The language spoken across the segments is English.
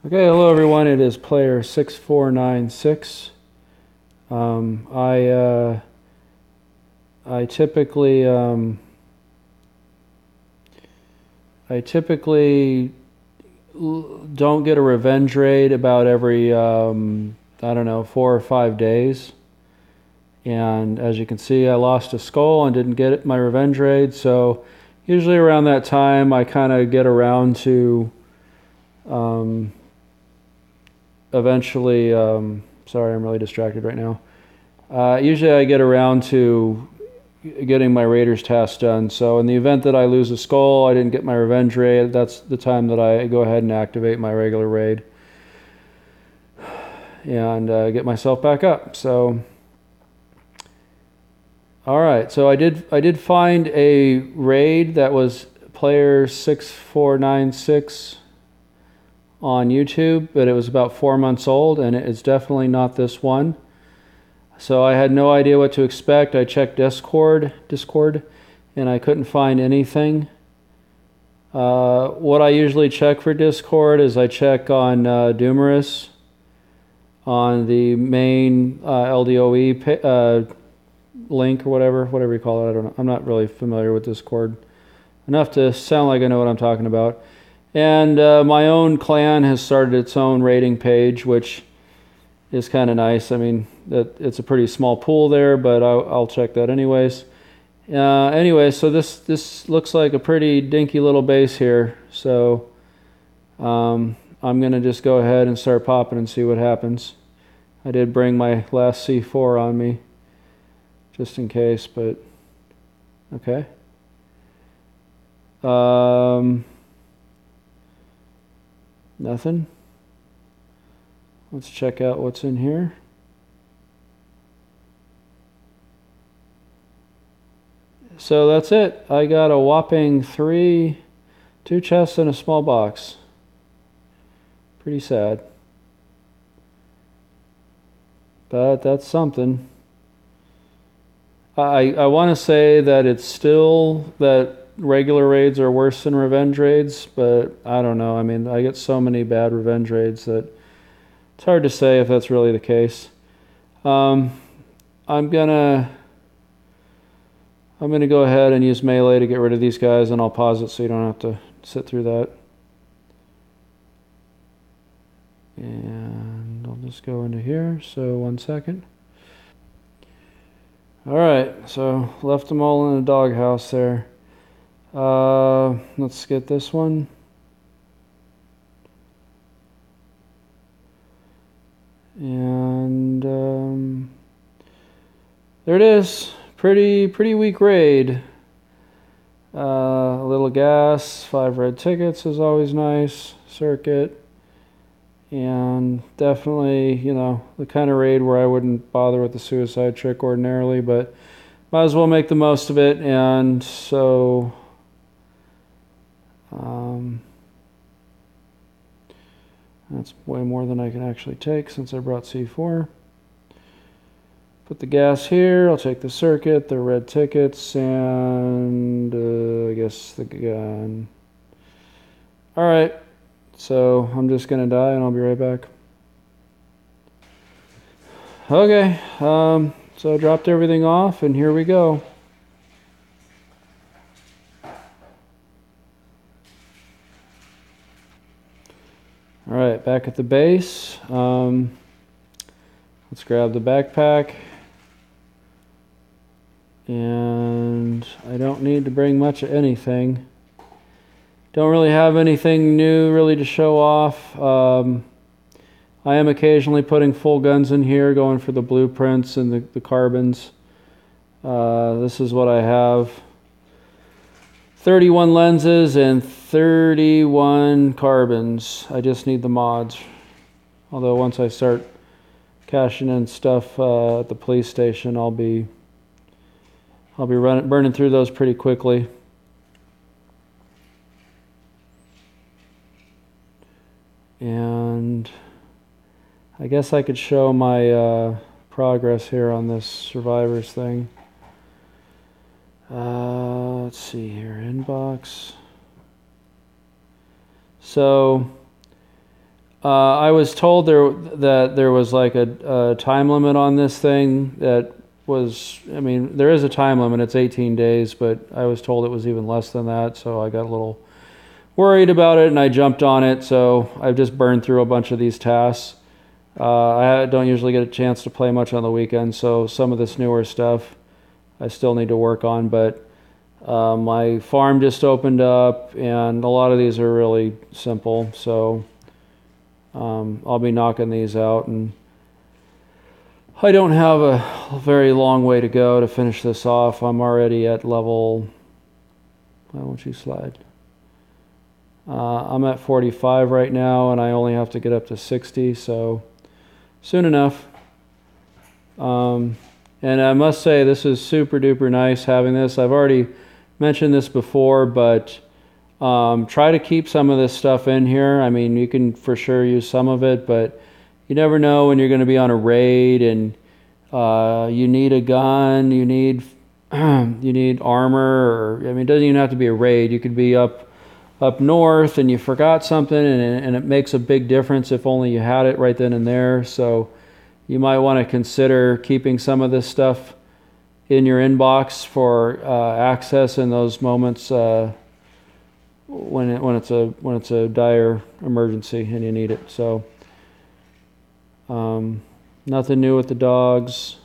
Okay, hello everyone. It is player6496. Um, I uh, I typically don't get a revenge raid about every I don't know, 4 or 5 days. And as you can see, I lost a skull and didn't get my revenge raid. So usually around that time, I kind of get around to um, eventually. Sorry, I'm really distracted right now. Usually I get around to getting my Raiders task done. So in the event that I lose a skull, I didn't get my revenge raid, that's the time that I go ahead and activate my regular raid and get myself back up. So, all right. So I did find a raid that was player6496 on YouTube, but it was about 4 months old, and it's definitely not this one. So I had no idea what to expect. I checked Discord, and I couldn't find anything. What I usually check for Discord is I check on Doomerus, on the main LDOE link or whatever you call it. I don't know. I'm not really familiar with Discord enough to sound like I know what I'm talking about. And my own clan has started its own rating page, which is kind of nice. I mean, it's a pretty small pool there, but I'll check that anyways. Anyway, so this looks like a pretty dinky little base here. So I'm gonna just go ahead and start popping and see what happens. I did bring my last C4 on me, just in case, but okay. Nothing. Let's check out what's in here. So that's it. I got a whopping 2 chests and a small box. Pretty sad. But that's something. I want to say that it's still that regular raids are worse than revenge raids, but I don't know. I mean, I get so many bad revenge raids that it's hard to say if that's really the case. I'm gonna go ahead and use melee to get rid of these guys, and I'll pause it so you don't have to sit through that. And I'll just go into here, so 1 second. Alright, so left them all in a doghouse there. Let's get this one. And there it is. Pretty weak raid. A little gas, 5 red tickets is always nice. Circuit. And definitely, you know, the kind of raid where I wouldn't bother with the suicide trick ordinarily, but might as well make the most of it. And so that's way more than I can actually take since I brought C4. Put the gas here. I'll take the circuit, the red tickets, and I guess the gun. All right. So I'm just going to die and I'll be right back. Okay. So I dropped everything off and here we go. All right, back at the base. Let's grab the backpack. And I don't need to bring much of anything. Don't really have anything new really to show off. I am occasionally putting full guns in here, going for the blueprints and the carbons. This is what I have. 31 lenses and 31 carbons. I just need the mods. Although once I start cashing in stuff at the police station, I'll be burning through those pretty quickly. And I guess I could show my progress here on this survivors thing. Let's see here, inbox. So I was told that there was like a time limit on this thing that was, I mean, there is a time limit, it's 18 days, but I was told it was even less than that, so I got a little worried about it and I jumped on it, so I've just burned through a bunch of these tasks. I don't usually get a chance to play much on the weekend, so some of this newer stuff I still need to work on, but my farm just opened up and a lot of these are really simple, so I'll be knocking these out, and I don't have a very long way to go to finish this off. I'm already at level, why won't you slide? I'm at 45 right now and I only have to get up to 60, so soon enough. And I must say this is super duper nice having this. I've already mentioned this before, but try to keep some of this stuff in here. I mean, you can for sure use some of it, but you never know when you're going to be on a raid and you need a gun, you need you need armor, or I mean, it doesn't even have to be a raid. You could be up north and you forgot something, and it makes a big difference if only you had it right then and there. So you might want to consider keeping some of this stuff in your inbox for access in those moments when it's a dire emergency and you need it. So nothing new with the dogs,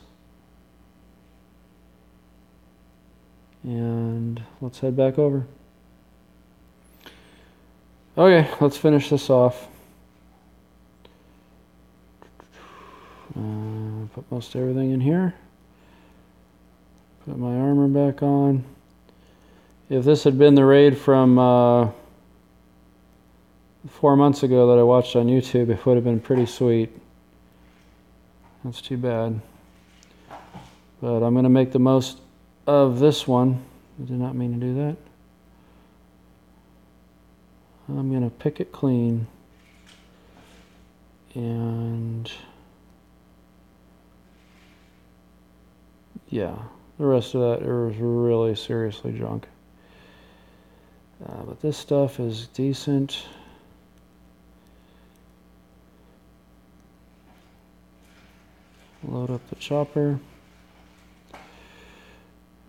and let's head back over. Okay, let's finish this off. Put most everything in here. Put my armor back on. If this had been the raid from 4 months ago that I watched on YouTube, it would have been pretty sweet. That's too bad. But I'm going to make the most of this one. I did not mean to do that. I'm going to pick it clean. And yeah, the rest of that is really seriously junk. But this stuff is decent. Load up the chopper.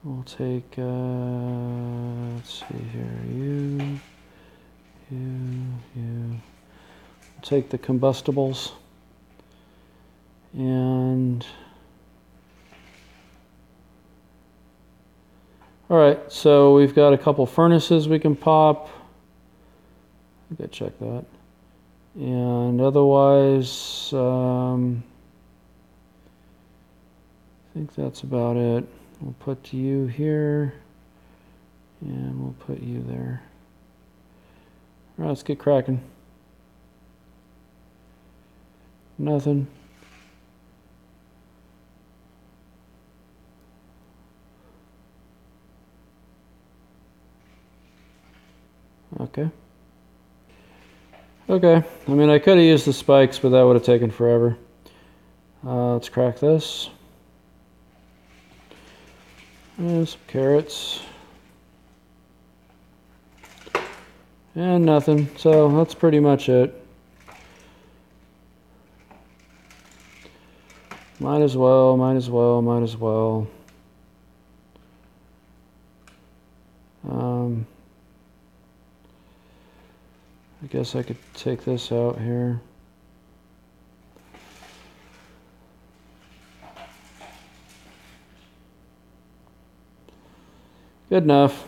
We'll take, let's see here, you. We'll take the combustibles. And alright, so we've got a couple furnaces we can pop. I gotta check that. And otherwise, I think that's about it. We'll put you here, and we'll put you there. Alright, let's get cracking. Nothing. Okay. Okay, I mean, I could have used the spikes, but that would have taken forever. Let's crack this. And some carrots. And nothing, so that's pretty much it. Might as well. I guess I could take this out here. Good enough.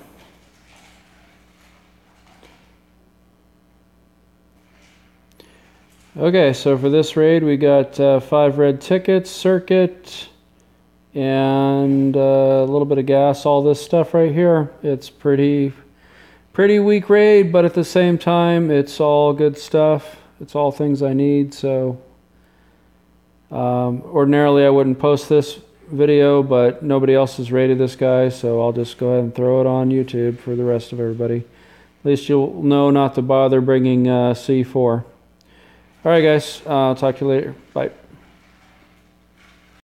Okay, so for this raid we got 5 red tickets, circuit, and a little bit of gas, all this stuff right here. It's pretty weak raid, but at the same time it's all good stuff. It's all things I need, so ordinarily I wouldn't post this video, but nobody else has raided this guy, so I'll just go ahead and throw it on YouTube for the rest of everybody. At least you'll know not to bother bringing C4. Alright guys, I'll talk to you later. Bye.